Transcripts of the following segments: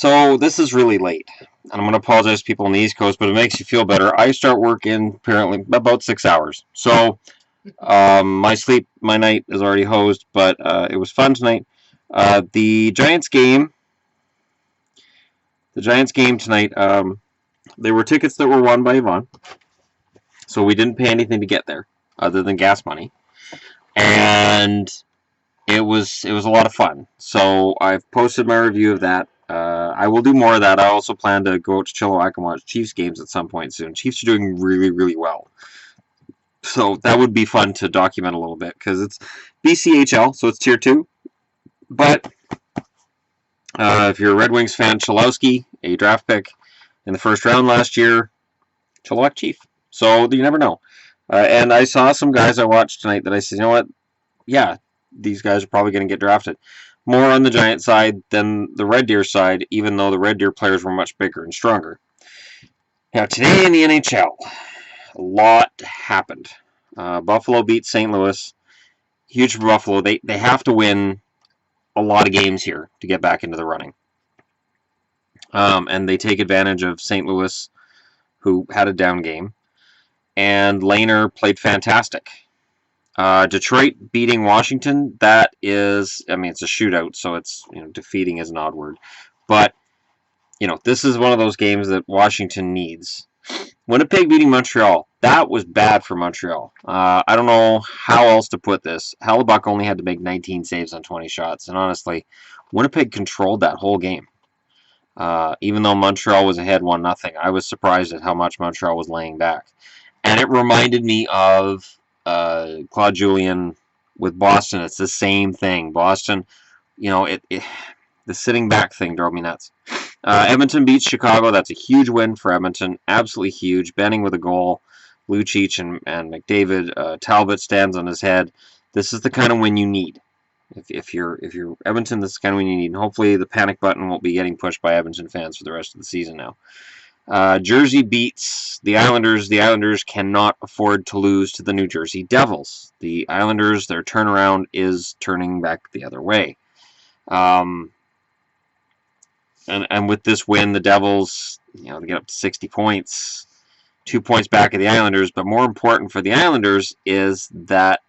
So this is really late, and I'm going to apologize to people on the East Coast, but it makes you feel better. I start work in apparently about 6 hours. So my night is already hosed, but it was fun tonight. The Giants game, tonight. There were tickets that were won by Yvonne, so we didn't pay anything to get there other than gas money, and it was a lot of fun. So I've posted my review of that. I will do more of that. I also plan to go out to Chilliwack and watch Chiefs games at some point soon. Chiefs are doing really, really well. So that would be fun to document a little bit because it's BCHL, so it's Tier 2. But if you're a Red Wings fan, Cholowski, a draft pick in the first round last year, Chilliwack Chief. So you never know. And I saw some guys I watched tonight that I said, you know what? Yeah, these guys are probably going to get drafted. More on the Giant side than the Red Deer side, even though the Red Deer players were much bigger and stronger. Now, today in the NHL, a lot happened. Buffalo beat St. Louis. Huge for Buffalo. They have to win a lot of games here to get back into the running. And they take advantage of St. Louis, who had a down game. And Lehner played fantastic. Detroit beating Washington, that is, I mean, it's a shootout, so it's, defeating is an odd word. But, this is one of those games that Washington needs. Winnipeg beating Montreal, that was bad for Montreal. I don't know how else to put this. Hellebuck only had to make 19 saves on 20 shots, and honestly, Winnipeg controlled that whole game. Even though Montreal was ahead 1-0, I was surprised at how much Montreal was laying back. And it reminded me of Claude Julien with Boston. It's the same thing. Boston, the sitting back thing drove me nuts. Edmonton beats Chicago. That's a huge win for Edmonton. Absolutely huge. Benning with a goal. Lucic and McDavid. Talbot stands on his head. This is the kind of win you need. If you're Edmonton, this is the kind of win you need. And hopefully the panic button won't be getting pushed by Edmonton fans for the rest of the season now. Jersey beats the Islanders. The Islanders cannot afford to lose to the New Jersey Devils. The Islanders, their turnaround is turning back the other way. And with this win, the Devils, they get up to 60 points, 2 points back of the Islanders. But more important for the Islanders is that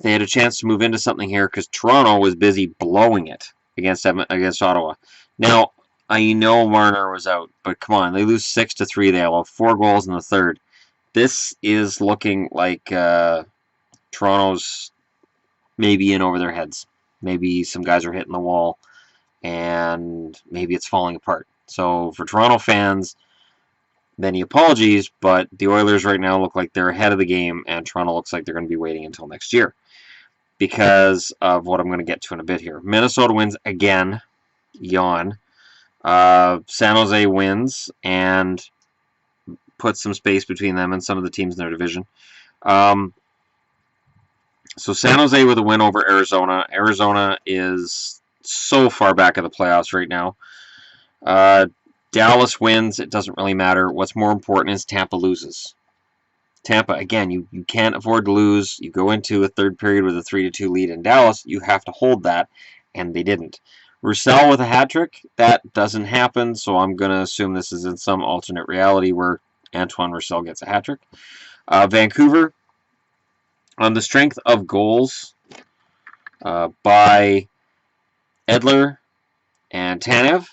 they had a chance to move into something here because Toronto was busy blowing it against Ottawa. Now, I know Marner was out, but come on, they lose 6-3. They allow 4 goals in the third. This is looking like Toronto's maybe in over their heads. Maybe some guys are hitting the wall, and maybe it's falling apart. So for Toronto fans, many apologies, but the Oilers right now look like they're ahead of the game, and Toronto looks like they're going to be waiting until next year because of what I'm going to get to in a bit here. Minnesota wins again. Yawn. San Jose wins and puts some space between them and some of the teams in their division. So San Jose with a win over Arizona. Arizona is so far back of the playoffs right now. Dallas wins. It doesn't really matter. What's more important is Tampa loses. Tampa, again, you can't afford to lose. You go into a third period with a 3-2 lead in Dallas. You have to hold that, and they didn't. Roussel with a hat trick, that doesn't happen, so I'm going to assume this is in some alternate reality where Antoine Roussel gets a hat trick. Vancouver, on the strength of goals by Edler and Tanev,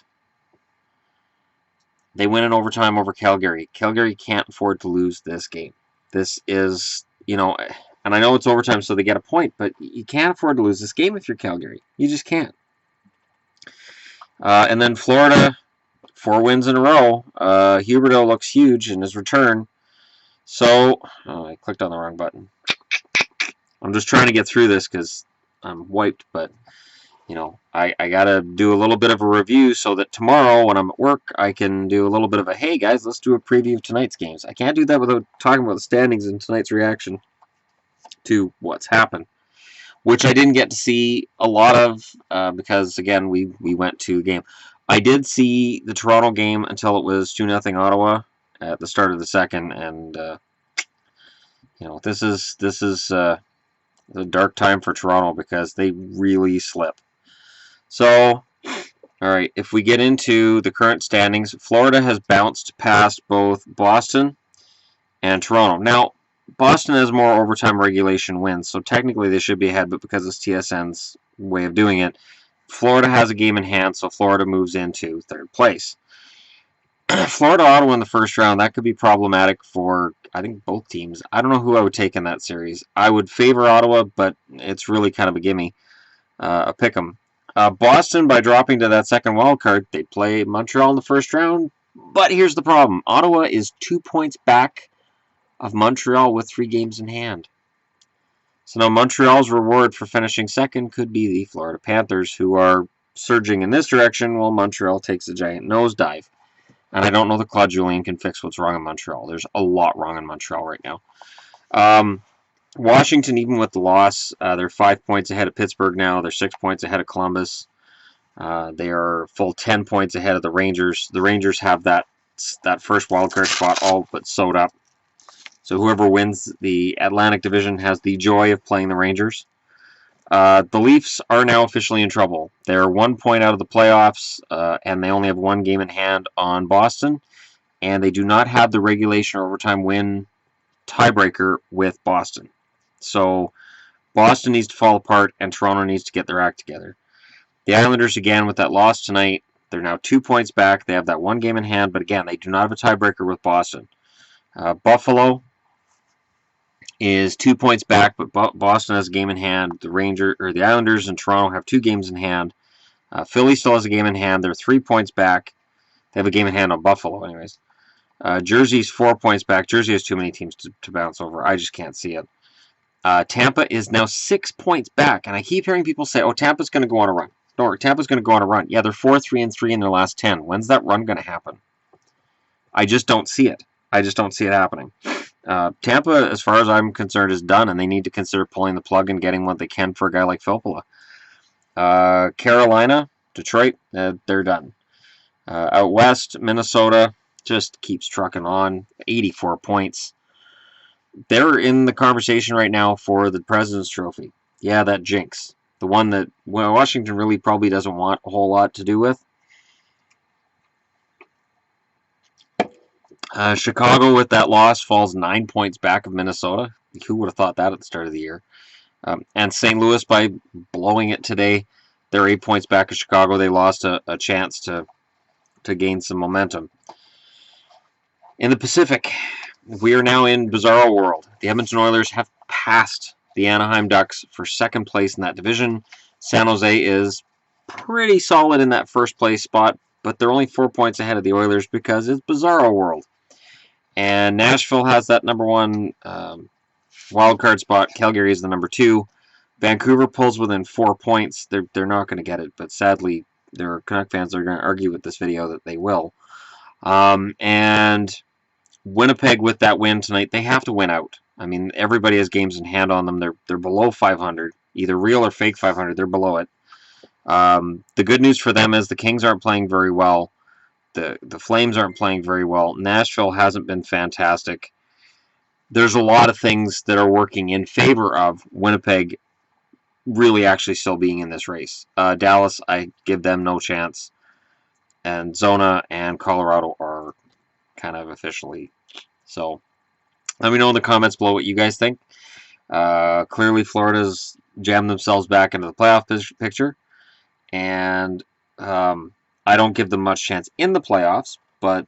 they win in overtime over Calgary. Calgary can't afford to lose this game. This is, and I know it's overtime, so they get a point, but you can't afford to lose this game if you're Calgary. You just can't. And then Florida, 4 wins in a row. Huberdeau looks huge in his return. So, I clicked on the wrong button. I'm just trying to get through this because I'm wiped, but, I got to do a little bit of a review so that tomorrow when I'm at work, I can do a little bit of a, hey guys, let's do a preview of tonight's games. I can't do that without talking about the standings and tonight's reaction to what's happened, which I didn't get to see a lot of because, again, we went to the game. I did see the Toronto game until it was 2-0 Ottawa at the start of the second, and this is a dark time for Toronto because they really slip. So All right, if we get into the current standings, Florida has bounced past both Boston and Toronto. Now, Boston has more overtime regulation wins, so technically they should be ahead, but because it's TSN's way of doing it, Florida has a game in hand, so Florida moves into third place. Florida-Ottawa in the first round, that could be problematic for, I think, both teams. I don't know who I would take in that series. I would favor Ottawa, but it's really kind of a gimme, a pick 'em. Boston, by dropping to that second wild card, they play Montreal in the first round, but here's the problem. Ottawa is 2 points back of Montreal with 3 games in hand. So now Montreal's reward for finishing second could be the Florida Panthers, who are surging in this direction while Montreal takes a giant nosedive. And I don't know that Claude Julien can fix what's wrong in Montreal. There's a lot wrong in Montreal right now. Washington, even with the loss, they're 5 points ahead of Pittsburgh now. They're 6 points ahead of Columbus. They are full 10 points ahead of the Rangers. The Rangers have that first wildcard spot all but sewed up. So whoever wins the Atlantic Division has the joy of playing the Rangers. The Leafs are now officially in trouble. They're 1 point out of the playoffs, and they only have 1 game in hand on Boston. And they do not have the regulation or overtime win tiebreaker with Boston. So Boston needs to fall apart, and Toronto needs to get their act together. The Islanders, again, with that loss tonight, they're now 2 points back. They have that 1 game in hand, but again, they do not have a tiebreaker with Boston. Buffalo is 2 points back, but Boston has a game in hand. The Islanders and Toronto have 2 games in hand. Philly still has a game in hand. They're 3 points back. They have a game in hand on Buffalo, anyways. Jersey's 4 points back. Jersey has too many teams to bounce over. I just can't see it. Tampa is now 6 points back, and I keep hearing people say, "Oh, Tampa's going to go on a run." No, Tampa's going to go on a run. Yeah, they're 4-3-3 in their last 10. When's that run going to happen? I just don't see it. I just don't see it happening. Tampa, as far as I'm concerned, is done, and they need to consider pulling the plug and getting what they can for a guy like Filppula. Carolina, Detroit, they're done. Out west, Minnesota just keeps trucking on, 84 points. They're in the conversation right now for the President's Trophy. Yeah, that jinx. The one that Washington really probably doesn't want a whole lot to do with. Chicago, with that loss, falls 9 points back of Minnesota. Who would have thought that at the start of the year? And St. Louis, by blowing it today, they're 8 points back of Chicago. They lost a chance to gain some momentum. In the Pacific, we are now in bizarro world. The Edmonton Oilers have passed the Anaheim Ducks for second place in that division. San Jose is pretty solid in that first place spot, but they're only 4 points ahead of the Oilers because it's bizarro world. And Nashville has that number 1 wild card spot. Calgary is the number 2. Vancouver pulls within 4 points. They're not going to get it, but sadly, there are Canuck fans that are going to argue with this video that they will. And Winnipeg, with that win tonight, they have to win out. I mean, everybody has games in hand on them. They're below 500, either real or fake 500. They're below it. The good news for them is the Kings aren't playing very well. The Flames aren't playing very well. Nashville hasn't been fantastic. There's a lot of things that are working in favor of Winnipeg really actually still being in this race. Dallas, I give them no chance. And Zona and Colorado are kind of officially. So let me know in the comments below what you guys think. Clearly, Florida's jammed themselves back into the playoff picture. And I don't give them much chance in the playoffs, but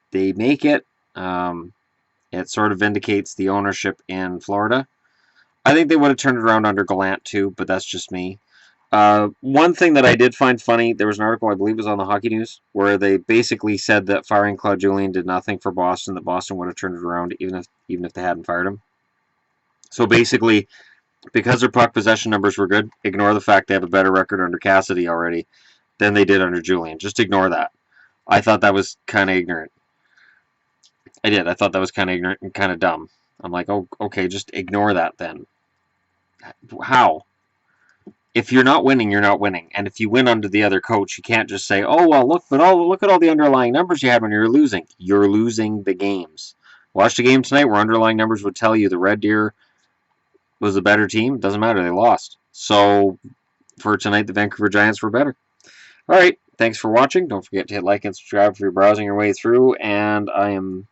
they make it. It sort of vindicates the ownership in Florida. I think they would have turned it around under Gallant too, but that's just me. One thing that I did find funny, there was an article, I believe it was on the Hockey News, where they basically said that firing Claude Julien did nothing for Boston, that Boston would have turned it around even if they hadn't fired him. So basically, because their puck possession numbers were good, ignore the fact they have a better record under Cassidy already than they did under Julien. Just ignore that. I thought that was kind of ignorant. I did. I thought that was kind of ignorant and kind of dumb. I'm like, oh, okay, just ignore that then. How? If you're not winning, you're not winning. And if you win under the other coach, you can't just say, oh, well, look at all the underlying numbers you had when you were losing. You're losing the games. Watch the game tonight where underlying numbers would tell you the Red Deer was a better team. It doesn't matter. They lost. So for tonight, the Vancouver Giants were better. All right. thanks for watching. Don't forget to hit like and subscribe if you're browsing your way through. And I am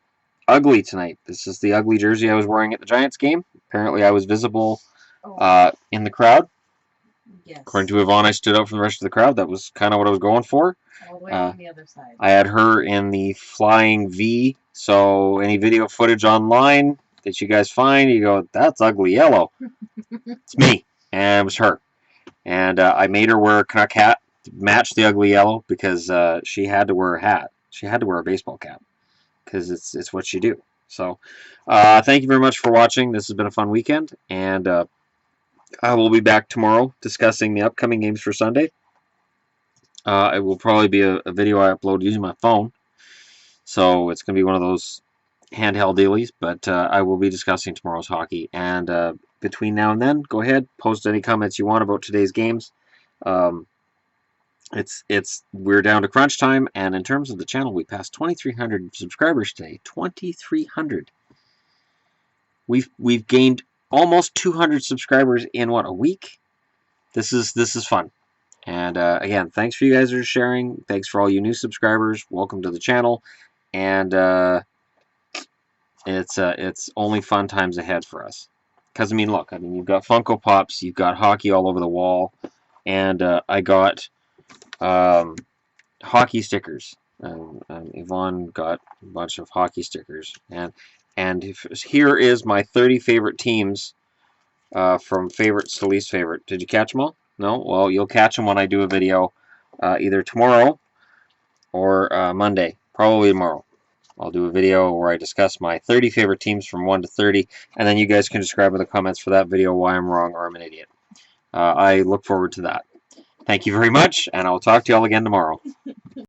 ugly tonight. This is the ugly jersey I was wearing at the Giants game. Apparently, I was visible in the crowd. Yes. According to Yvonne, I stood out from the rest of the crowd. That was kind of what I was going for. All the way from the other side. I had her in the flying V, so any video footage online that you guys find, you go, that's ugly yellow. It's me, and it was her. And I made her wear a Canuck hat to match the ugly yellow because she had to wear a hat. She had to wear a baseball cap because it's what you do. So thank you very much for watching. This has been a fun weekend, and I will be back tomorrow discussing the upcoming games for Sunday. It will probably be a video I upload using my phone, so it's going to be one of those handheld dealies, but I will be discussing tomorrow's hockey. And between now and then, go ahead, post any comments you want about today's games. We're down to crunch time, and in terms of the channel, we passed 2,300 subscribers today. 2,300. We've gained almost 200 subscribers in what, a week? This is fun. And again, thanks for you guys for sharing. Thanks for all you new subscribers. Welcome to the channel. And it's only fun times ahead for us. Because I mean, look, you've got Funko Pops, you've got hockey all over the wall, and I got hockey stickers. Yvonne got a bunch of hockey stickers, and here is my 30 favorite teams from favorites to least favorite. Did you catch them all? No? Well, you'll catch them when I do a video either tomorrow or Monday. Probably tomorrow. I'll do a video where I discuss my 30 favorite teams from 1 to 30, and then you guys can describe in the comments for that video why I'm wrong or I'm an idiot. I look forward to that. Thank you very much, and I'll talk to y'all again tomorrow.